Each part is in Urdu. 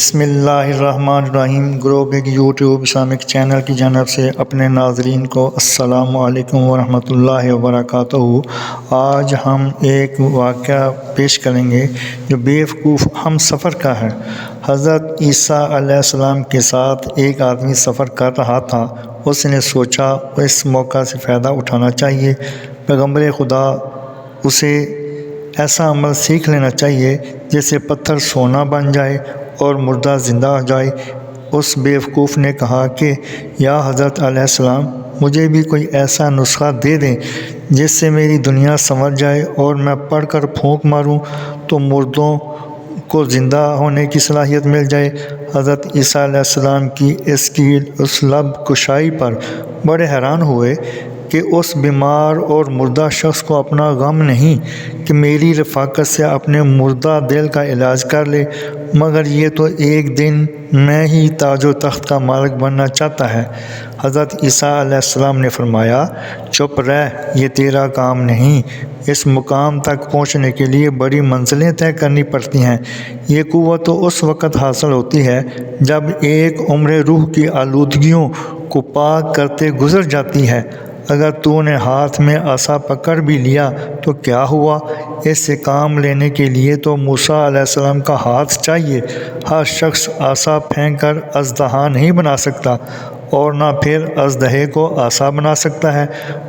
بسم اللہ الرحمن الرحیم گروپ ایک یوٹیوب اسلامک چینل کی جانب سے اپنے ناظرین کو السلام علیکم ورحمۃ اللہ وبرکاتہ۔ آج ہم ایک واقعہ پیش کریں گے جو بیوقوف ہم سفر کا ہے۔ حضرت عیسیٰ علیہ السلام کے ساتھ ایک آدمی سفر کر رہا تھا۔ اس نے سوچا اس موقع سے فائدہ اٹھانا چاہیے۔ پیغمبر خدا اسے ایسا عمل سیکھ لینا چاہیے جس سے پتھر سونا بن جائے اور مردہ زندہ ہو جائے۔ اس بیوقوف نے کہا کہ یا حضرت علیہ السلام، مجھے بھی کوئی ایسا نسخہ دے دیں جس سے میری دنیا سنور جائے اور میں پڑھ کر پھونک ماروں تو مردوں کو زندہ ہونے کی صلاحیت مل جائے۔ حضرت عیسیٰ علیہ السلام کی اس لب کشائی پر بڑے حیران ہوئے کہ اس بیمار اور مردہ شخص کو اپنا غم نہیں کہ میری رفاقت سے اپنے مردہ دل کا علاج کر لے، مگر یہ تو ایک دن میں ہی تاج و تخت کا مالک بننا چاہتا ہے۔ حضرت عیسیٰ علیہ السلام نے فرمایا، چپ رہ، یہ تیرا کام نہیں۔ اس مقام تک پہنچنے کے لیے بڑی منزلیں طے کرنی پڑتی ہیں۔ یہ قوت تو اس وقت حاصل ہوتی ہے جب ایک عمر روح کی آلودگیوں کو پاک کرتے گزر جاتی ہے۔ اگر تو نے ہاتھ میں عصا پکڑ بھی لیا تو کیا ہوا؟ اس سے کام لینے کے لیے تو موسیٰ علیہ السلام کا ہاتھ چاہیے۔ ہر شخص عصا پھینک کر اژدہا نہیں بنا سکتا اور نہ پھر اژدہے کو عصا بنا سکتا ہے۔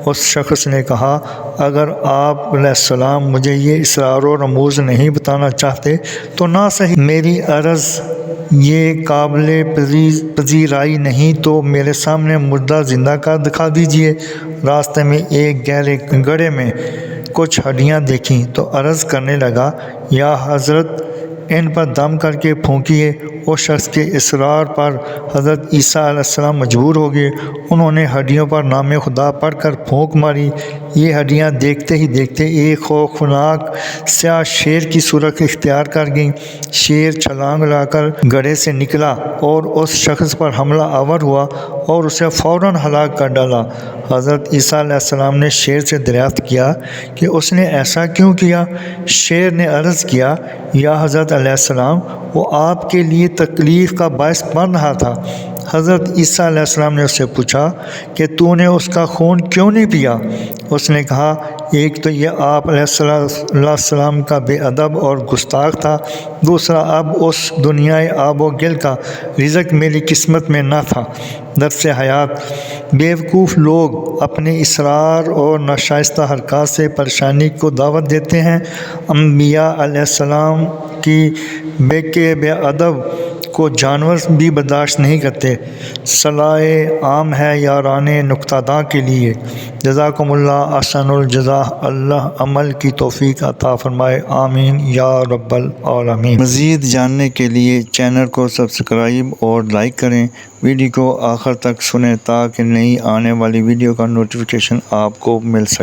اس شخص نے کہا، اگر آپ علیہ السلام مجھے یہ اسرار و رموز نہیں بتانا چاہتے تو نہ صحیح، میری عرض یہ قابل پذیرائی نہیں تو میرے سامنے مردہ زندہ کر دکھا دیجیے۔ راستے میں ایک گہرے گڑھے میں کچھ ہڈیاں دیکھیں تو عرض کرنے لگا، یا حضرت، ان پر دم کر کے پھونکیے۔ اس شخص کے اصرار پر حضرت عیسیٰ علیہ السلام مجبور ہو گئے۔ انہوں نے ہڈیوں پر نام خدا پڑھ کر پھونک ماری۔ یہ ہڈیاں دیکھتے ہی دیکھتے ایک خوفناک سیاہ شیر کی صورت اختیار کر گئیں۔ شیر چھلانگ لگا کر گڑھے سے نکلا اور اس شخص پر حملہ آور ہوا اور اسے فوراً ہلاک کر ڈالا۔ حضرت عیسیٰ علیہ السلام نے شیر سے دریافت کیا کہ اس نے ایسا کیوں کیا؟ شیر نے عرض کیا، یا حضرت علیہ السلام، وہ آپ کے لیے تکلیف کا باعث بن رہا تھا۔ حضرت عیسیٰ علیہ السلام نے اس سے پوچھا کہ تو نے اس کا خون کیوں نہیں پیا؟ اس نے کہا، ایک تو یہ آپ علیہ السلام کا بے ادب اور گستاخ تھا، دوسرا اب اس دنیائے آب و گل کا رزق میری قسمت میں نہ تھا۔ درس حیات، بیوقوف لوگ اپنے اصرار اور ناشائستہ حرکات سے پریشانی کو دعوت دیتے ہیں۔ انبیاء علیہ السلام کی بے ادب کو جانور بھی برداشت نہیں کرتے۔ صلاح عام ہے یاران نکتہ داں کے لیے۔ جزاکم اللہ احسن الجزا۔ اللہ عمل کی توفیق عطا فرمائے، آمین یا رب العالمین۔ مزید جاننے کے لیے چینل کو سبسکرائب اور لائک کریں، ویڈیو کو آخر تک سنیں تاکہ نئی آنے والی ویڈیو کا نوٹیفیکیشن آپ کو مل سکے۔